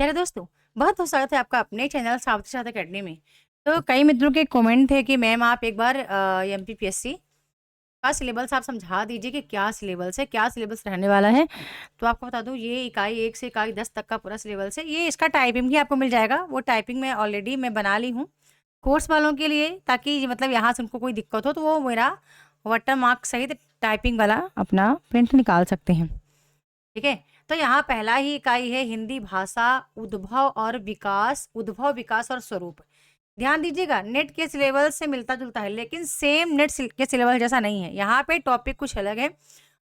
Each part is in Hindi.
प्यारे दोस्तों, बहुत बहुत स्वागत है आपका अपने चैनल सावित्री साथ अकेडमी में। तो कई मित्रों के कमेंट थे कि मैम आप एक बार एमपीपीएससी का सिलेबस आप समझा दीजिए कि क्या सिलेबस है, क्या सिलेबस रहने वाला है। तो आपको बता दूं, ये इकाई 1 से इकाई 10 तक का पूरा सिलेबस है। ये इसका टाइपिंग भी आपको मिल जाएगा, वो टाइपिंग में ऑलरेडी मैं बना ली हूँ कोर्स वालों के लिए, ताकि मतलब यहाँ से उनको कोई दिक्कत हो तो वो मेरा वाटर मार्क सहित टाइपिंग वाला अपना प्रिंट निकाल सकते हैं। ठीक है। तो यहाँ पहला ही इकाई है हिंदी भाषा, उद्भव और विकास। उद्भव, विकास और स्वरूप। ध्यान दीजिएगा, नेट के सिलेबस से मिलता जुलता है, लेकिन सेम नेट के सिलेबस जैसा नहीं है। यहाँ पे टॉपिक कुछ अलग है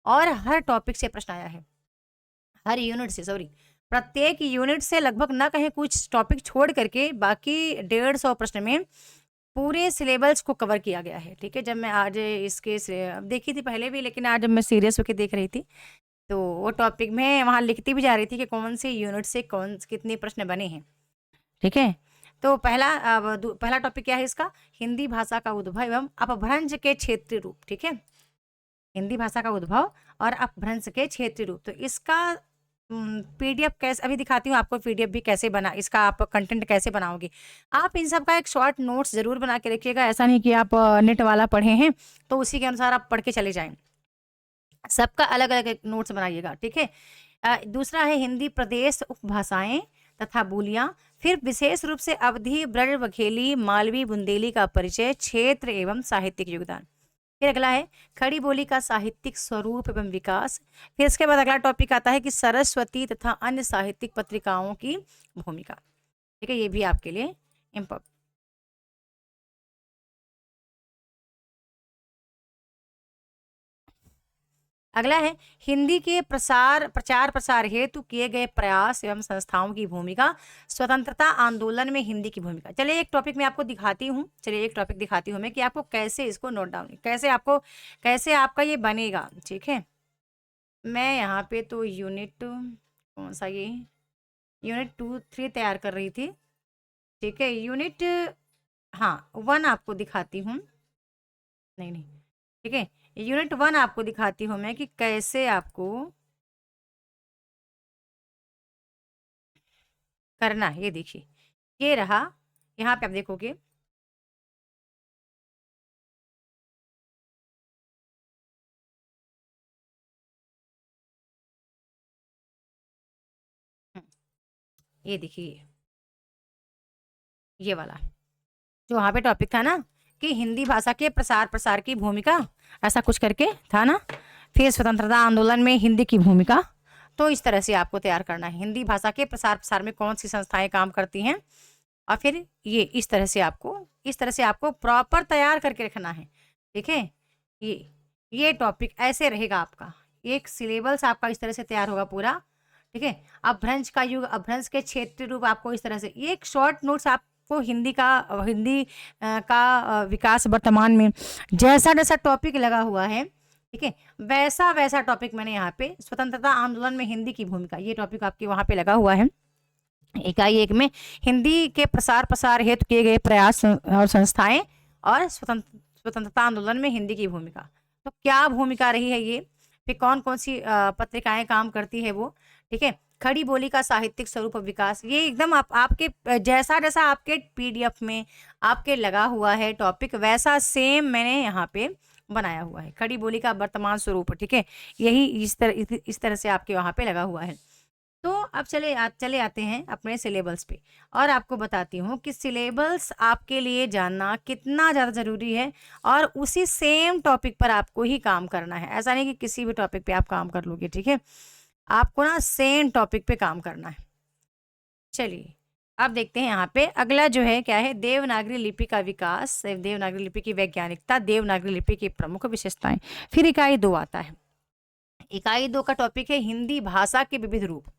और हर टॉपिक से प्रश्न आया है, हर यूनिट से, सॉरी, प्रत्येक यूनिट से लगभग ना कहीं कुछ टॉपिक छोड़ करके बाकी 150 प्रश्न में पूरे सिलेबस को कवर किया गया है। ठीक है। जब मैं आज इसके देखी थी पहले भी, लेकिन आज जब मैं सीरियस होकर देख रही थी तो वो टॉपिक में वहाँ लिखती भी जा रही थी कि कौन से यूनिट से कौन कितने प्रश्न बने हैं। ठीक है। तो पहला टॉपिक क्या है इसका? हिंदी भाषा का उद्भव एवं अपभ्रंश के क्षेत्रीय रूप। ठीक है। हिंदी भाषा का उद्भव और अपभ्रंश के क्षेत्रीय रूप। तो इसका पीडीएफ कैसे अभी दिखाती हूँ आपको, पीडीएफ भी कैसे बना, इसका आप कंटेंट कैसे बनाओगे। आप इन सब का एक शॉर्ट नोट्स जरूर बना के रखिएगा। ऐसा नहीं कि आप नेट वाला पढ़े हैं तो उसी के अनुसार आप पढ़ के चले जाएं। सबका अलग अलग नोट्स बनाइएगा। ठीक है। दूसरा है हिंदी प्रदेश उपभाषाएं तथा बोलियां, फिर विशेष रूप से अवधी, ब्रज, बघेली, मालवी, बुंदेली का परिचय, क्षेत्र एवं साहित्यिक योगदान। फिर अगला है खड़ी बोली का साहित्यिक स्वरूप एवं विकास। फिर इसके बाद अगला टॉपिक आता है कि सरस्वती तथा अन्य साहित्यिक पत्रिकाओं की भूमिका। ठीक है, ये भी आपके लिए इम्पोर्टेंट। अगला है हिंदी के प्रचार प्रसार हेतु किए गए प्रयास एवं संस्थाओं की भूमिका, स्वतंत्रता आंदोलन में हिंदी की भूमिका। चलिए एक टॉपिक मैं आपको दिखाती हूँ, मैं कि आपको कैसे इसको नोट डाउन, कैसे आपका ये बनेगा। ठीक है। मैं यहाँ पे तो यूनिट कौन सा, ये यूनिट 2 3 तैयार कर रही थी। ठीक है। यूनिट, हाँ, 1 आपको दिखाती हूँ। नहीं नहीं, ठीक है, यूनिट 1 आपको दिखाती हूँ मैं कि कैसे आपको करना है। ये देखिए, ये रहा, यहाँ पे आप देखोगे। ये देखिए, ये वाला जो वहाँ पे टॉपिक था ना कि हिंदी भाषा के प्रसार प्रसार की भूमिका, ऐसा कुछ करके था ना। फिर स्वतंत्रता आंदोलन में हिंदी की भूमिका। तो इस तरह से आपको तैयार करना है, हिंदी भाषा के प्रसार प्रसार में कौन सी संस्थाएं काम करती हैं। और फिर ये इस तरह से आपको प्रॉपर तैयार करके रखना है। ठीक है। ये ये टॉपिक ऐसे रहेगा आपका, एक सिलेबस आपका इस तरह से तैयार होगा पूरा। ठीक है। अपभ्रंश का युग, अपभ्रंश के क्षेत्र रूप, आपको इस तरह से एक शॉर्ट नोट्स आपको हिंदी का विकास वर्तमान में जैसा जैसा टॉपिक लगा हुआ है, ठीक है, वैसा वैसा टॉपिक मैंने यहाँ पे स्वतंत्रता आंदोलन में हिंदी की भूमिका, ये टॉपिक आपके वहाँ पे लगा हुआ है। इकाई 1 में हिंदी के प्रसार प्रसार हेतु किए गए प्रयास और संस्थाएं, और स्वतंत्रता आंदोलन में हिंदी की भूमिका। तो क्या भूमिका रही है ये, फिर कौन कौन सी पत्रिकाएं काम करती है वो। ठीक है। खड़ी बोली का साहित्यिक स्वरूप और विकास, ये एकदम आपके जैसा जैसा आपके पीडीएफ में आपके लगा हुआ है टॉपिक, वैसा सेम मैंने यहाँ पे बनाया हुआ है। खड़ी बोली का वर्तमान स्वरूप। ठीक है। यही इस तरह से आपके वहाँ पे लगा हुआ है। तो अब चले आते हैं अपने सिलेबस पे, और आपको बताती हूँ कि सिलेबस आपके लिए जानना कितना ज़्यादा ज़रूरी है, और उसी सेम टॉपिक पर आपको ही काम करना है। ऐसा नहीं कि किसी भी टॉपिक पे आप काम कर लोगे। ठीक है। आपको ना सेम टॉपिक पे काम करना है। चलिए अब देखते हैं यहाँ पे अगला जो है क्या है, देवनागरी लिपि का विकास, देवनागरी लिपि की वैज्ञानिकता, देवनागरी लिपि की प्रमुख विशेषताएं। फिर इकाई 2 आता है। इकाई 2 का टॉपिक है हिंदी भाषा के विविध रूप।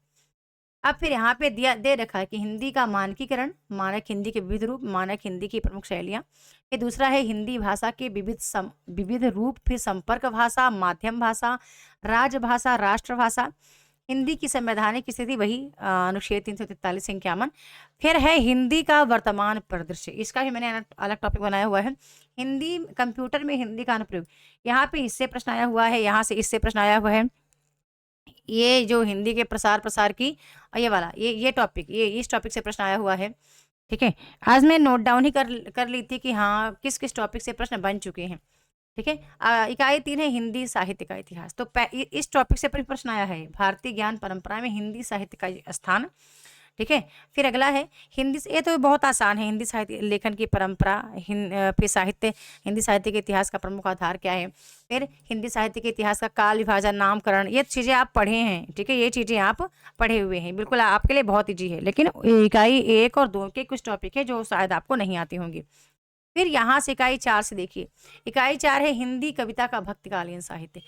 अब फिर यहाँ पे दिया दे रखा है कि हिंदी का मानकीकरण, मानक हिंदी के विविध रूप, मानक हिंदी की प्रमुख शैलियाँ। ये दूसरा है हिंदी भाषा के विविध रूप, फिर संपर्क भाषा, माध्यम भाषा, राजभाषा, राष्ट्रभाषा, हिंदी की संवैधानिक स्थिति, वही अनुच्छेद 343 51। फिर है हिंदी का वर्तमान परिदृश्य, इसका भी मैंने अलग टॉपिक बनाया हुआ है। हिंदी कंप्यूटर में हिंदी का अनुप्रयोग, यहाँ पे इससे प्रश्न आया हुआ है, यहाँ से इससे प्रश्न आया हुआ है। ये जो हिंदी के प्रसार प्रसार की ये वाला ये टॉपिक, ये इस टॉपिक से प्रश्न आया हुआ है। ठीक है, आज मैं नोट डाउन ही कर ली थी कि हाँ किस किस टॉपिक से प्रश्न बन चुके हैं। ठीक है, इकाई 3 है हिंदी साहित्य का इतिहास। तो इस टॉपिक से प्रश्न आया है, भारतीय ज्ञान परंपरा में हिंदी साहित्य का स्थान। ठीक है, फिर अगला है हिंदी ये तो बहुत आसान है, हिंदी साहित्य लेखन की परंपरा, फिर साहित्य, हिंदी साहित्य के इतिहास का प्रमुख आधार क्या है, फिर हिंदी साहित्य के इतिहास का काल विभाजन, नामकरण, ये चीज़ें आप पढ़े हैं। ठीक है, ये चीज़ें आप पढ़े हुए हैं, बिल्कुल आपके लिए बहुत ईजी है। लेकिन इकाई 1 और 2 के कुछ टॉपिक है जो शायद आपको नहीं आती होंगी। फिर यहाँ से इकाई 4 से देखिए, इकाई 4 है हिंदी कविता का भक्तिकालीन साहित्य।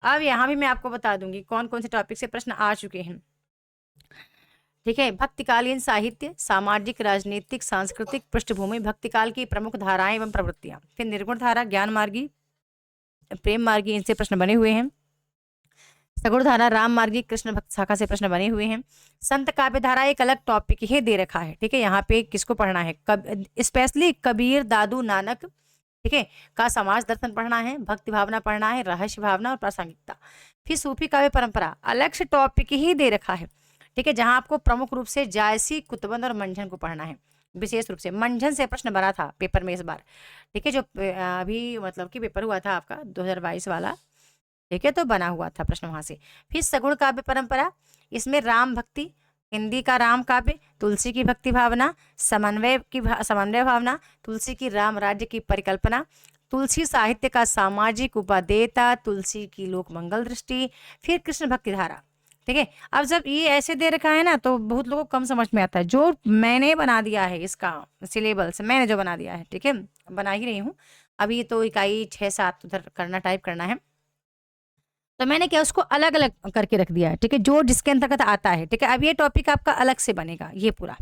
अब यहाँ भी मैं आपको बता दूंगी कौन कौन से टॉपिक से प्रश्न आ चुके हैं। ठीक है, भक्तिकालीन साहित्य, सामाजिक राजनीतिक सांस्कृतिक पृष्ठभूमि, भक्तिकाल की प्रमुख धाराएं एवं प्रवृत्तियां, फिर निर्गुण धारा, ज्ञान मार्गी, प्रेम मार्गी, इनसे प्रश्न बने हुए हैं। सगुण धारा, राम मार्गी, कृष्ण भक्त शाखा से प्रश्न बने हुए हैं। संत काव्य धारा एक अलग टॉपिक ही दे रखा है। ठीक है, यहाँ पे किसको पढ़ना है, स्पेशली कबीर, दादू, नानक, ठीक है, का समाज दर्शन पढ़ना है, भक्ति भावना पढ़ना है, रहस्य भावना और प्रासंगिकता। फिर सूफी काव्य परंपरा अलग से टॉपिक ही दे रखा है। ठीक है, जहां आपको प्रमुख रूप से जायसी, कुतुबंद और मंझन को पढ़ना है। विशेष रूप से मंझन से प्रश्न बना था पेपर में इस बार। ठीक है, जो अभी मतलब कि पेपर हुआ था आपका 2022 वाला। ठीक है, तो बना हुआ था प्रश्न वहां से। फिर सगुण काव्य परंपरा, इसमें राम भक्ति, हिंदी का राम काव्य, तुलसी की भक्ति भावना, समन्वय भावना, तुलसी की राम राज्य की परिकल्पना, तुलसी साहित्य का सामाजिक उपादेयता, तुलसी की लोक मंगल दृष्टि, फिर कृष्ण भक्ति धारा। ठीक है, अब जब ये ऐसे दे रखा है ना तो बहुत लोगों को कम समझ में आता है। जो मैंने बना दिया है इसका सिलेबस, मैंने जो बना दिया है, ठीक है, बना ही रही हूँ अभी, तो इकाई 6-7 उधर करना, टाइप करना है। तो मैंने क्या उसको अलग अलग करके रख दिया है। ठीक है, जो जिसके अंतर्गत आता है। ठीक है, अब ये टॉपिक आपका अलग से बनेगा ये पूरा।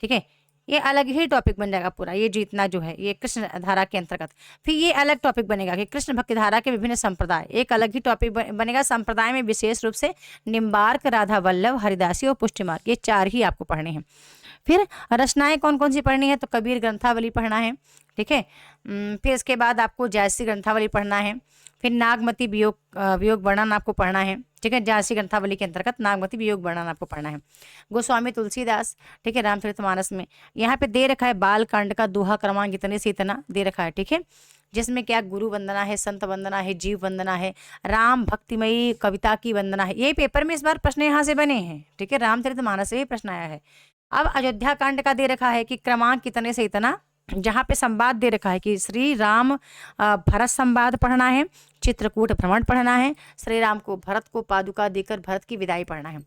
ठीक है, ये अलग ही टॉपिक बन जाएगा पूरा, ये जितना जो है ये कृष्ण धारा के अंतर्गत। फिर ये अलग टॉपिक बनेगा कि कृष्ण भक्ति धारा के विभिन्न संप्रदाय, एक अलग ही टॉपिक बनेगा। संप्रदाय में विशेष रूप से निम्बार्क, राधा वल्लभ, हरिदासी और पुष्टि मार्ग, ये 4 ही आपको पढ़ने हैं। फिर रचनाएं कौन कौन सी पढ़नी है, तो कबीर ग्रंथावली पढ़ना है। ठीक है, फिर इसके बाद आपको जायसी ग्रंथावली पढ़ना है। फिर नागमती वियोग वर्णन आपको पढ़ना है। ठीक है, जायसी ग्रंथावली के अंतर्गत नागमती वियोग वर्णन आपको पढ़ना है। गोस्वामी तुलसीदास, ठीक है, रामचरितमानस में यहाँ पे दे रखा है बाल कांड का दोहा क्रमांक इतने से इतना दे रखा है। ठीक है, जिसमें क्या गुरु वंदना है, संत वंदना है, जीव वंदना है, राम भक्तिमयी कविता की वंदना है। ये पेपर में इस बार प्रश्न यहाँ से बने हैं। ठीक है, रामचरितमानस से भी प्रश्न आया है। अब अयोध्या कांड का दे रखा है कि क्रमांक कितने से इतना, जहाँ पे संवाद दे रखा है कि श्री राम भरत संवाद पढ़ना है, चित्रकूट भ्रमण पढ़ना है, श्री राम को भरत को पादुका देकर भरत की विदाई पढ़ना है।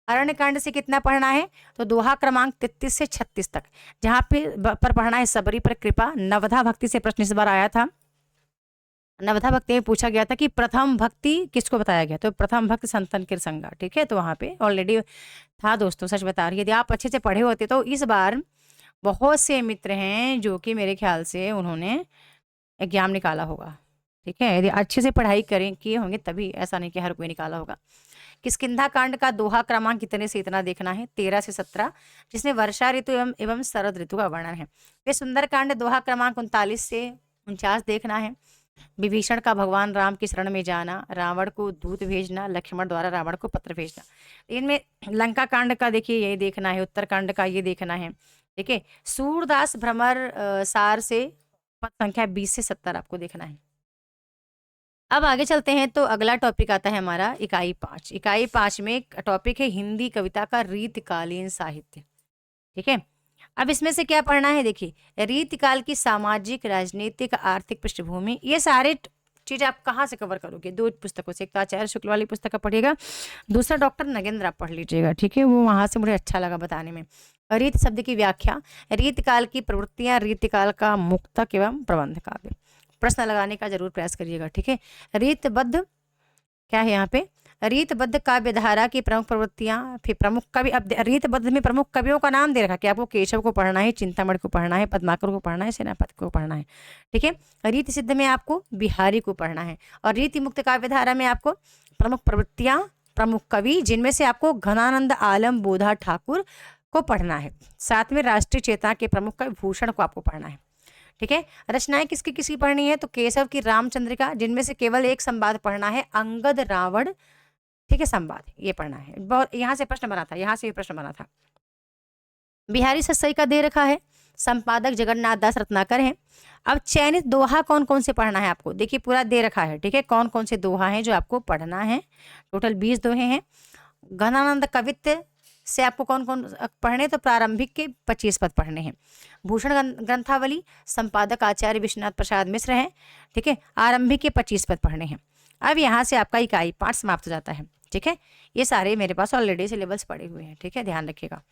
अरण्य कांड से कितना पढ़ना है, तो दोहा क्रमांक 33 से 36 तक, जहाँ पे पर पढ़ना है सबरी पर कृपा। नवधा भक्ति से प्रश्न इस बार आया था। नवधा भक्ति में पूछा गया था कि प्रथम भक्ति किसको बताया गया, तो प्रथम भक्त संतन के संगा। ठीक है, तो वहाँ पे ऑलरेडी था दोस्तों, सच बता रही है। यदि आप अच्छे से पढ़े होते तो इस बार बहुत से मित्र हैं जो कि मेरे ख्याल से उन्होंने एग्जाम निकाला होगा। ठीक है, यदि अच्छे से पढ़ाई करें किए होंगे तभी, ऐसा नहीं कि हर कोई निकाला होगा। किष्किंधा कांड का दोहा क्रमांक कितने से इतना देखना है, 13 से 17, जिसमें वर्षा ऋतु एवं शरद ऋतु का वर्णन है। फिर सुंदर कांड दोहा क्रमांक 39 से 49 देखना है। विभीषण का भगवान राम की शरण में जाना, रावण को दूत भेजना, लक्ष्मण द्वारा रावण को पत्र भेजना। इनमें लंका कांड का देखिए ये देखना है, उत्तर कांड का ये देखना है। ठीक है, सूरदास भ्रमर सार से पद संख्या 20 से 70 आपको देखना है। अब आगे चलते हैं, तो अगला टॉपिक आता है हमारा इकाई 5। इकाई 5 में टॉपिक है हिंदी कविता का रीतकालीन साहित्य। ठीक है, अब इसमें से क्या पढ़ना है, देखिए रीतकाल की सामाजिक राजनीतिक आर्थिक पृष्ठभूमि, ये सारे चीज आप कहाँ से कवर करोगे, 2 पुस्तकों से। एक तो आचार्य शुक्ल वाली पुस्तक का पढ़िएगा, दूसरा डॉक्टर नगेंद्र आप पढ़ लीजिएगा। ठीक है, वो वहां से मुझे अच्छा लगा बताने में। रीत शब्द की व्याख्या, रीतकाल की प्रवृत्तियां, रीतकाल का मुक्तक एवं प्रबंध काव्य। प्रश्न लगाने का जरूर प्रयास करिएगा। ठीक है, रीतबद्ध क्या है यहाँ पे, रीतबद्ध काव्य धारा की प्रमुख प्रवृत्तियां, फिर प्रमुख कवि। अब रीतबद्ध में प्रमुख कवियों का नाम दे रखा कि आपको केशव को पढ़ना है, चिंतामणि को पढ़ना है, पद्माकर को पढ़ना है, सेनापति को पढ़ना है। ठीक है, रीत सिद्ध में आपको बिहारी को पढ़ना है, और रीति मुक्त काव्य धारा में आपको प्रमुख प्रवृत्तियां, प्रमुख कवि, जिनमें से आपको घनानंद आलम बोधा ठाकुर को पढ़ना है। साथ में राष्ट्रीय चेतना के प्रमुख कवि भूषण को आपको पढ़ना है। ठीक है, रचनाएं किसकी किसकी पढ़नी है, तो केशव की रामचंद्रिका, जिनमें से केवल एक संवाद पढ़ना है, अंगद रावण ठीक है, संवाद ये पढ़ना है। बहुत यहाँ से प्रश्न बना था, यहाँ से भी प्रश्न बना था। बिहारी सस्सई का दे रखा है, संपादक जगन्नाथ दास रत्नाकर हैं। अब चयनित दोहा कौन कौन से पढ़ना है आपको, देखिए पूरा दे रखा है, ठीक है, कौन कौन से दोहा हैं जो आपको पढ़ना है। टोटल 20 दोहे हैं। घनानंद कवित्त से आपको कौन कौन पढ़ने, तो प्रारंभिक के 25 पद पढ़ने हैं। भूषण ग्रंथावली संपादक आचार्य विश्वनाथ प्रसाद मिश्र हैं, ठीक है, आरंभिक के 25 पद पढ़ने हैं। अब यहाँ से आपका इकाई 5 समाप्त हो जाता है, ठीक है। ये सारे मेरे पास ऑलरेडी सिलेबस पड़े हुए हैं, ठीक है, ध्यान रखिएगा।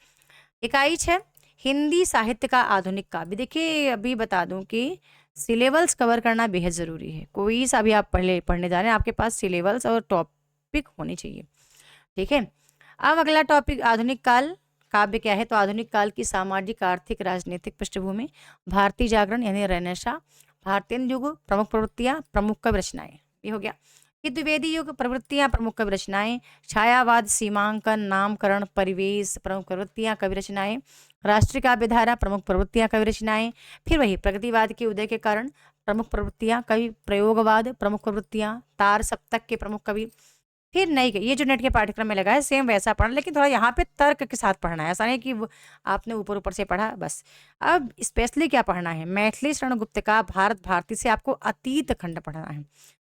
इकाई 6 हिंदी साहित्य का आधुनिक काव्य। देखिए अभी बता दूं कि सिलेबस कवर करना बेहद ज़रूरी है। कोई सा भी आप पढ़ने जा रहे हैं, आपके पास सिलेबस और टॉपिक होनी चाहिए, ठीक है। अब अगला टॉपिक आधुनिक काल काव्य क्या है, तो आधुनिक काल की सामाजिक आर्थिक राजनीतिक पृष्ठभूमि, भारतीय जागरण यानी रेनेसां, भारतीय युग, प्रमुख प्रवृत्तियां, प्रमुख कवि रचनाएं, ये हो गया। द्विवेदी युग, प्रवृत्तियां, प्रमुख कवि रचनाएं, छायावाद, सीमांकन, नामकरण, परिवेश, प्रमुख प्रवृत्तियां, कवि रचनाएं, राष्ट्रीय काव्यधारा, प्रमुख प्रवृत्तियां, कवि रचनाएं, फिर वही प्रगतिवाद के उदय के कारण, प्रमुख प्रवृत्तियां, कवि प्रयोगवाद, प्रमुख प्रवृत्तियां, तार सप्तक के प्रमुख कवि, फिर नई ये जो नेट के पाठ्यक्रम में लगा है सेम वैसा पढ़ना, लेकिन थोड़ा यहाँ पे तर्क के साथ पढ़ना है, ऐसा नहीं कि आपने ऊपर ऊपर से पढ़ा बस। अब स्पेशली क्या पढ़ना है, मैथिली शरण गुप्त का भारत भारती से आपको अतीत खंड पढ़ना है,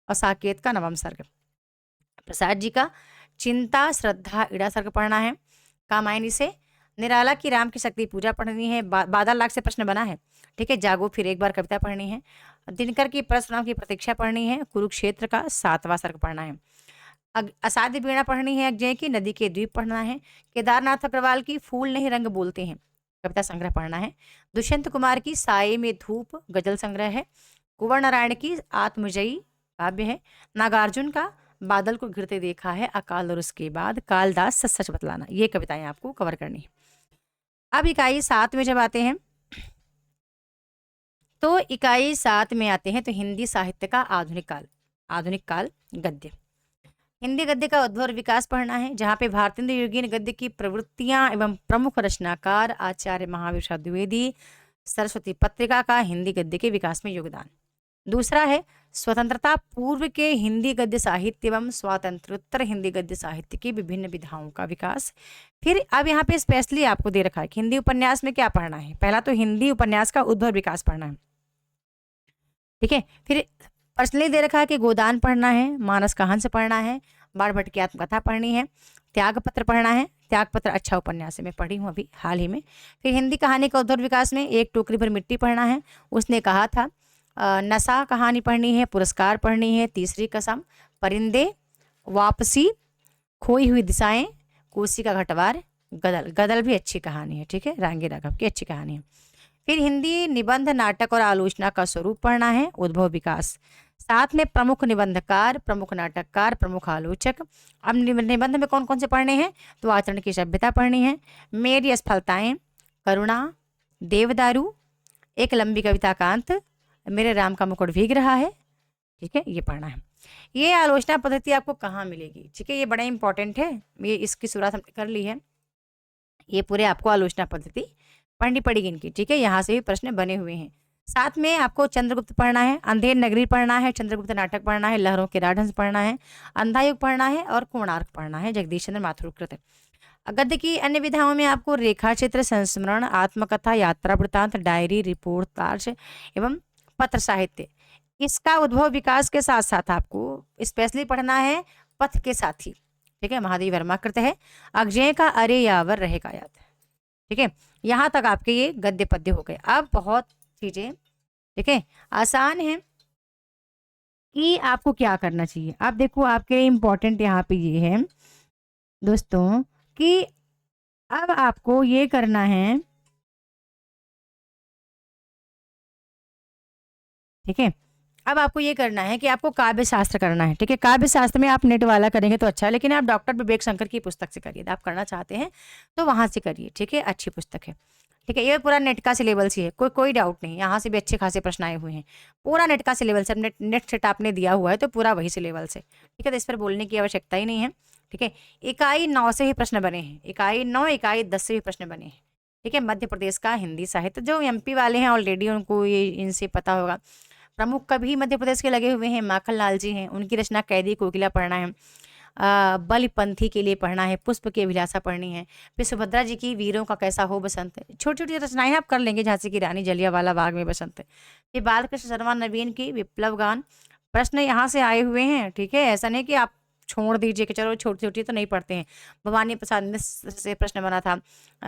और साकेत का नवम सर्ग, प्रसाद जी का चिंता श्रद्धा इड़ा सर्ग पढ़ना है, कामायनी से निराला की राम की शक्ति पूजा पढ़नी है, बादल लाख से प्रश्न बना है, ठीक है, जागो फिर एक बार कविता पढ़नी है, दिनकर की परशुराम की प्रतीक्षा पढ़नी है, कुरुक्षेत्र का 7वां सर्ग पढ़ना है, असाध्य वीणा पढ़नी है, अजय की नदी के द्वीप पढ़ना है, केदारनाथ अग्रवाल की फूल नहीं रंग बोलते हैं कविता संग्रह पढ़ना है, दुष्यंत कुमार की साये में धूप गजल संग्रह है, कुंवर नारायण की आत्मजयी काव्य है, नागार्जुन का बादल को घिरते देखा है अकाल और उसके बाद, कालदास सच सच बतलाना, ये कविताएं आपको कवर करनी है। अब इकाई 7 में जब आते हैं, तो इकाई 7 में आते हैं तो हिंदी साहित्य का आधुनिक काल गद्य, हिंदी गद्य का उद्भव और विकास पढ़ना है, जहाँ पे भारतेंद्र योगीन गद्य की प्रवृत्तियां एवं प्रमुख रचनाकार आचार्य महावीर प्रसाद द्विवेदी सरस्वती पत्रिका का हिंदी गद्य के विकास में योगदान। दूसरा है स्वतंत्रता पूर्व के हिंदी गद्य साहित्य एवं स्वातंत्रोत्तर हिंदी गद्य साहित्य की विभिन्न विधाओं का विकास। फिर अब यहाँ पे स्पेशली आपको दे रखा है कि हिंदी उपन्यास में क्या पढ़ना है, पहला तो हिंदी उपन्यास का उद्भव विकास पढ़ना है, ठीक है। फिर पर्सनली दे रखा है कि गोदान पढ़ना है, मानस का हंस पढ़ना है, बाणभट्ट की आत्मकथा पढ़नी है, त्याग पत्र पढ़ना है, त्याग पत्र अच्छा उपन्यास है, मैं पढ़ी हूँ अभी हाल ही में। फिर हिंदी कहानी का उद्भव विकास में एक टोकरी भर मिट्टी पढ़ना है, उसने कहा था, नशा कहानी पढ़नी है, पुरस्कार पढ़नी है, तीसरी कसम, परिंदे, वापसी, खोई हुई दिशाएं, कोसी का घटवार, गदल भी अच्छी कहानी है, ठीक है, रांगी राघव की अच्छी कहानी है। फिर हिंदी निबंध नाटक और आलोचना का स्वरूप पढ़ना है, उद्भव विकास, साथ में प्रमुख निबंधकार, प्रमुख नाटककार, प्रमुख आलोचक। अब निबंध में कौन कौन से पढ़ने हैं, तो आचरण की सभ्यता पढ़नी है, मेरी असफलताएं, करुणा, देवदारू, एक लंबी कविता कांत, मेरे राम का मुकुट भीग रहा है, ठीक है, ये पढ़ना है। ये आलोचना पद्धति आपको कहाँ मिलेगी, ठीक है, ये बड़ा इंपॉर्टेंट है, ये इसकी शुरुआत हमने कर ली है, ये पूरे आपको आलोचना पद्धति पढ़नी पड़ेगी इनकी, ठीक है, यहाँ से भी प्रश्न बने हुए हैं। साथ में आपको चंद्रगुप्त पढ़ना है, अंधेर नगरी पढ़ना है, चंद्रगुप्त नाटक पढ़ना है, लहरों के राजहंस पढ़ना है, अंधायुग पढ़ना है, और कोणार्क पढ़ना है, जगदीश चंद्र माथुरकृत। गद्य की अन्य विधाओं में आपको रेखा चित्र, संस्मरण, आत्मकथा, यात्रा वृत्तांत, डायरी, रिपोर्ट, तार्श एवं पत्र साहित्य, इसका उद्भव विकास के साथ साथ आपको स्पेशली पढ़ना है पथ के साथी, ठीक है, महादेवी वर्मा कृत है, अक्षय का अरे यावर रहेगा याद, ठीक है, यहाँ तक आपके ये गद्य पद्य हो गए। अब बहुत चीजें, ठीक है, आसान है कि आपको क्या करना चाहिए। अब देखो आपके लिए इम्पोर्टेंट यहाँ पे ये है दोस्तों कि अब आपको ये करना है, ठीक है, अब आपको ये करना है कि आपको काव्य शास्त्र करना है, ठीक है, काव्य शास्त्र में आप नेट वाला करेंगे तो अच्छा है, लेकिन आप डॉक्टर विवेक शंकर की पुस्तक से करिए, आप करना चाहते हैं तो वहां से करिए, ठीक है, अच्छी पुस्तक है, ठीक है, ये पूरा नेट का सिलेबस ही है, कोई डाउट नहीं, यहाँ से भी अच्छे खासे प्रश्न आए हुए हैं, पूरा नेट का सिलेबस है, नेट सेट आपने दिया हुआ है तो पूरा वही सिलेबस है, ठीक है, तो इस पर बोलने की आवश्यकता ही नहीं है, ठीक है। इकाई 9 से ही प्रश्न बने हैं, इकाई 9 इकाई 10 से भी प्रश्न बने हैं, ठीक है। मध्य प्रदेश का हिंदी साहित्य, जो MP वाले हैं ऑलरेडी उनको ये इनसे पता होगा। प्रमुख कवि मध्य प्रदेश के लगे हुए हैं, माखन लाल जी हैं, उनकी रचना कैदी कोकिला पढ़ना है। बलिपंथी के लिए पढ़ना है, पुष्प की अभिलाषा पढ़नी है, फिर सुभद्रा जी की वीरों का कैसा हो बसंत, छोटी छोटी रचनाएं आप कर लेंगे, झांसी की रानी, जलियांवाला बाग में बसंत। फिर बालकृष्ण शर्मा नवीन की विप्लव गान, प्रश्न यहाँ से आए हुए हैं, ठीक है, ऐसा नहीं कि आप छोड़ दीजिए कि चलो छोटी छोटी तो नहीं पढ़ते हैं। भवानी प्रसाद मिश्र से प्रश्न बना था,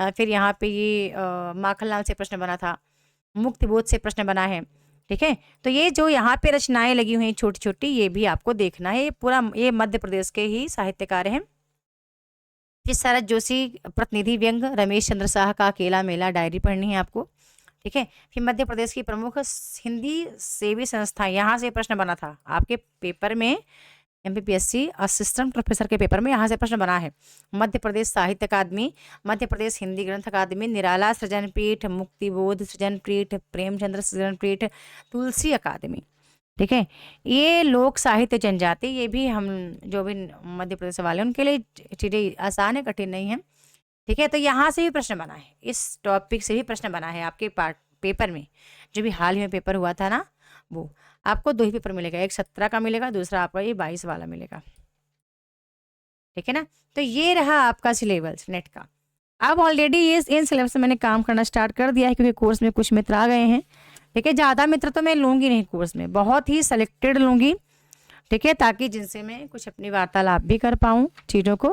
फिर यहाँ पे ये माखनलाल से प्रश्न बना था, मुक्ति बोध से प्रश्न बना है, ठीक है। तो ये जो यहाँ पे रचनाएं लगी हुई हैं छोटी छोटी, ये भी आपको देखना है, ये पूरा ये मध्य प्रदेश के ही साहित्यकार हैं। फिर शरद जोशी प्रतिनिधि व्यंग, रमेश चंद्र शाह का अकेला मेला डायरी पढ़नी है आपको, ठीक है। फिर मध्य प्रदेश की प्रमुख हिंदी सेवी संस्था, यहाँ से प्रश्न बना था आपके पेपर में, एमपीपीएससी असिस्टेंट प्रोफेसर के पेपर में यहाँ से प्रश्न बना है। मध्य प्रदेश साहित्य अकादमी, मध्य प्रदेश हिंदी ग्रंथ अकादमी, निराला सृजन पीठ, मुक्तिबोध सृजन पीठ, प्रेमचंद्र सृजन पीठ, तुलसी अकादमी, ठीक है। ये लोक साहित्य जनजाति, ये भी हम जो भी मध्य प्रदेश वाले हैं उनके लिए चीज़ें आसान है, कठिन नहीं है, ठीक है। तो यहाँ से भी प्रश्न बना है, इस टॉपिक से भी प्रश्न बना है आपके पेपर में, जो भी हाल ही में पेपर हुआ था ना, वो आपको 2 ही पेपर मिलेगा, एक 17 का मिलेगा, दूसरा आपका ये 22 वाला मिलेगा, ठीक है ना। तो ये रहा आपका सिलेबस नेट का। अब ऑलरेडी ये इन सिलेबस में मैंने काम करना स्टार्ट कर दिया है, क्योंकि कोर्स में कुछ मित्र आ गए हैं, ठीक है। ज़्यादा मित्र तो मैं लूँगी नहीं कोर्स में, बहुत ही सेलेक्टेड लूँगी, ठीक है, ताकि जिनसे मैं कुछ अपनी वार्तालाप भी कर पाऊँ चीज़ों को।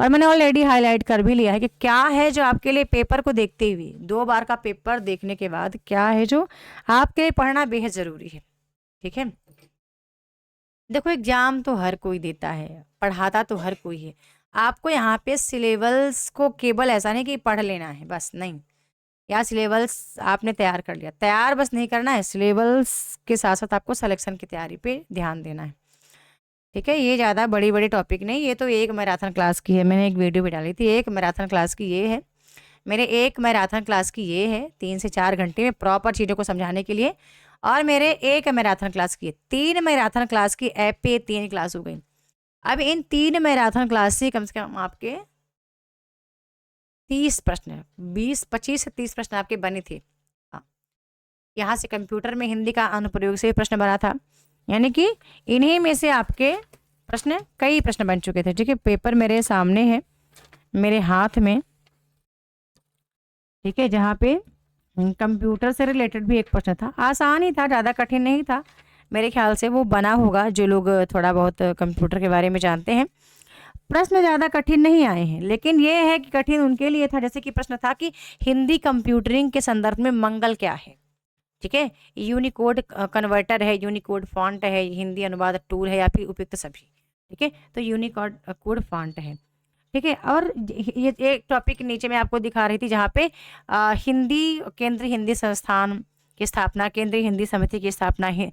और मैंने ऑलरेडी हाईलाइट कर भी लिया है कि क्या है जो आपके लिए पेपर को देखते हुए, 2 बार का पेपर देखने के बाद क्या है जो आपके लिए पढ़ना बेहद ज़रूरी है, ठीक है। देखो एग्जाम तो हर कोई देता है, पढ़ाता तो हर कोई है, आपको यहाँ पे सिलेबस को केवल ऐसा नहीं कि पढ़ लेना है बस, नहीं, या सिलेबस आपने तैयार कर लिया, तैयार बस नहीं करना है, सिलेबस के साथ साथ आपको सिलेक्शन की तैयारी पे ध्यान देना है, ठीक है। ये ज़्यादा बड़ी बड़ी टॉपिक नहीं, ये तो एक मैराथन क्लास की है, मैंने एक वीडियो भी डाली थी, एक मैराथन क्लास की ये है, मेरे एक मैराथन क्लास की ये है, 3 से 4 घंटे में प्रॉपर चीज़ों को समझाने के लिए। और मेरे एक मैराथन क्लास की है, 3 मैराथन क्लास की ऐप पे 3 क्लास हो गई। अब इन 3 मैराथन क्लास से कम आपके 30 प्रश्न, 25 से 30 प्रश्न आपके बने थे। हाँ, यहाँ से कंप्यूटर में हिंदी का अनुप्रयोग से प्रश्न बना था, यानी कि इन्हीं में से आपके प्रश्न, कई प्रश्न बन चुके थे, ठीक है। पेपर मेरे सामने है, मेरे हाथ में, ठीक है, जहाँ पे कंप्यूटर से रिलेटेड भी एक प्रश्न था, आसान ही था, ज़्यादा कठिन नहीं था, मेरे ख्याल से वो बना होगा जो लोग थोड़ा बहुत कंप्यूटर के बारे में जानते हैं। प्रश्न ज़्यादा कठिन नहीं आए हैं, लेकिन ये है कि कठिन उनके लिए था, जैसे कि प्रश्न था कि हिंदी कंप्यूटरिंग के संदर्भ में मंगल क्या है, ठीक है, यूनिकोड कन्वर्टर है, यूनिकोड फॉन्ट है, हिंदी अनुवाद टूल है, या फिर उपयुक्त सभी, ठीक है। तो यूनिकोड कोड फॉन्ट है, ठीक है। और ये एक टॉपिक नीचे मैं आपको दिखा रही थी, जहाँ पे हिंदी केंद्रीय हिंदी संस्थान की स्थापना, केंद्रीय हिंदी समिति की स्थापना है,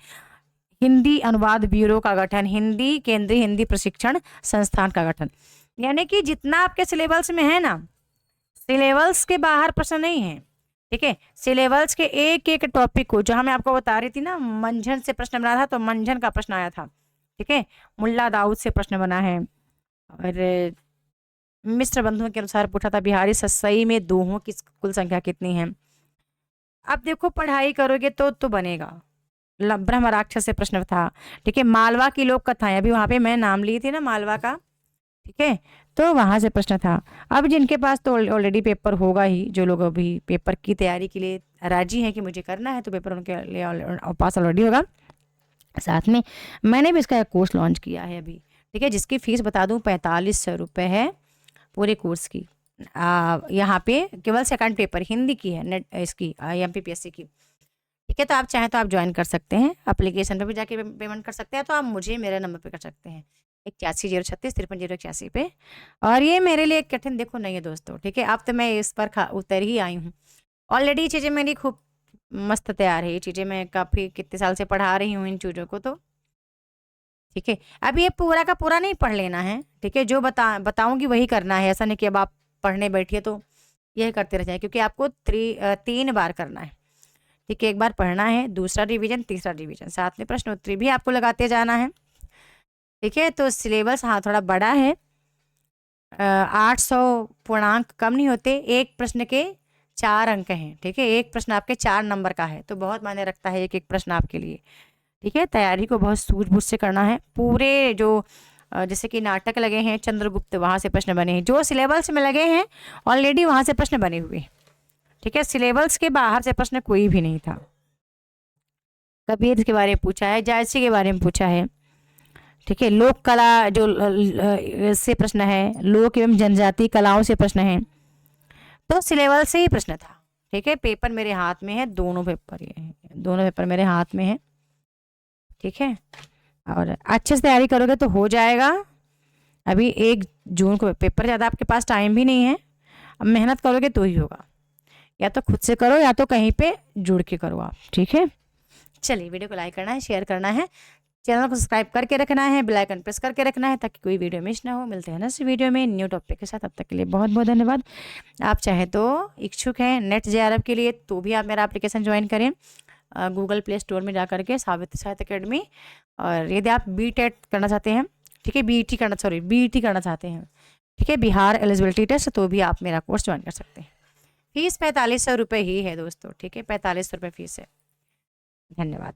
हिंदी अनुवाद ब्यूरो का गठन, हिंदी केंद्रीय हिंदी प्रशिक्षण संस्थान का गठन, यानी कि जितना आपके सिलेबस में है ना, सिलेबस के बाहर प्रश्न नहीं है, ठीक है। सिलेबस के एक एक टॉपिक को, जहाँ मैं आपको बता रही थी ना, मंझन से प्रश्न बना था, तो मंझन का प्रश्न आया था, ठीक है। मुल्ला दाऊद से प्रश्न बना है, और मिश्र बंधुओं के अनुसार पूछा था बिहारी सस्सई में दोहों की कुल संख्या कितनी है। अब देखो पढ़ाई करोगे तो बनेगा। ब्रह्म राक्षस से प्रश्न था, ठीक है। मालवा की लोक कथाएं, अभी वहां पे मैं नाम ली थी ना मालवा का, ठीक है, तो वहां से प्रश्न था। अब जिनके पास तो ऑलरेडी पेपर होगा ही, जो लोग अभी पेपर की तैयारी के लिए राजी हैं कि मुझे करना है, तो पेपर उनके लिए पास ऑलरेडी होगा। साथ में मैंने भी इसका एक कोर्स लॉन्च किया है अभी, ठीक है, जिसकी फीस बता दूं 4500 रुपये है पूरे कोर्स की। यहाँ पे केवल सेकंड पेपर हिंदी की है, नेट इसकी एमपीपीएससी की, ठीक है। तो आप चाहें तो आप ज्वाइन कर सकते हैं, एप्लीकेशन पे भी जाके पेमेंट कर सकते हैं, तो आप मुझे मेरे नंबर पे कर सकते हैं 8106353081 पे। और ये मेरे लिए कठिन देखो नहीं है दोस्तों, ठीक है। अब तो मैं इस पर उतर ही आई हूँ, ऑलरेडी चीज़ें मेरी खूब मस्त तैयार है, ये चीज़ें मैं काफ़ी कितने साल से पढ़ा रही हूँ इन चीज़ों को, तो ठीक है। अब ये पूरा का पूरा नहीं पढ़ लेना है, ठीक है, जो बताऊंगी वही करना है, ऐसा नहीं कि अब आप पढ़ने बैठिए तो यही करते रह जाए, क्योंकि आपको 3 बार करना है, ठीक है। एक बार पढ़ना है, दूसरा रिवीजन, तीसरा रिवीजन, साथ में प्रश्नोत्तरी भी आपको लगाते जाना है, ठीक है। तो सिलेबस हाँ थोड़ा बड़ा है, 800 पूर्णांक कम नहीं होते, एक प्रश्न के 4 अंक हैं, ठीक है, एक प्रश्न आपके 4 नंबर का है, तो बहुत मायने रखता है एक एक प्रश्न आपके लिए, ठीक है। तैयारी को बहुत सूझबूझ से करना है, पूरे जो जैसे कि नाटक लगे हैं, चंद्रगुप्त, वहाँ से प्रश्न बने हैं, जो सिलेबस में लगे हैं ऑलरेडी वहाँ से प्रश्न बने हुए। ठीक है, सिलेबस के बाहर से प्रश्न कोई भी नहीं था। कबीर के बारे में पूछा है, जायसी के बारे में पूछा है। ठीक है, लोक कला जो से प्रश्न है, लोक एवं जनजाति कलाओं से प्रश्न है। तो सिलेबस से ही प्रश्न था। ठीक है, पेपर मेरे हाथ में है, दोनों पेपर ये हैं, दोनों पेपर मेरे हाथ में है। ठीक है, और अच्छे से तैयारी करोगे तो हो जाएगा। अभी 1 जून को पेपर, ज़्यादा आपके पास टाइम भी नहीं है। अब मेहनत करोगे तो ही होगा, या तो खुद से करो या तो कहीं पे जुड़ के करो आप। ठीक है, चलिए वीडियो को लाइक करना है, शेयर करना है, चैनल को सब्सक्राइब करके रखना है, बेल आइकन प्रेस करके रखना है ताकि कोई वीडियो मिस ना हो। मिलते हैं नेक्स्ट वीडियो में न्यू टॉपिक के साथ, तब तक के लिए बहुत बहुत धन्यवाद। आप चाहे तो इच्छुक हैं नेट JRF के लिए तो भी आप मेरा एप्लीकेशन ज्वाइन करें गूगल प्ले स्टोर में जा करके, सावित्री साहित्य अकेडमी। और यदि आप BTET करना चाहते हैं, ठीक है, BET करना चाहते हैं, ठीक है, बिहार एलिजिबिलिटी टेस्ट, तो भी आप मेरा कोर्स ज्वाइन कर सकते हैं। फीस 4500 रुपये ही है दोस्तों। ठीक है, 4500 रुपये फीस है। धन्यवाद।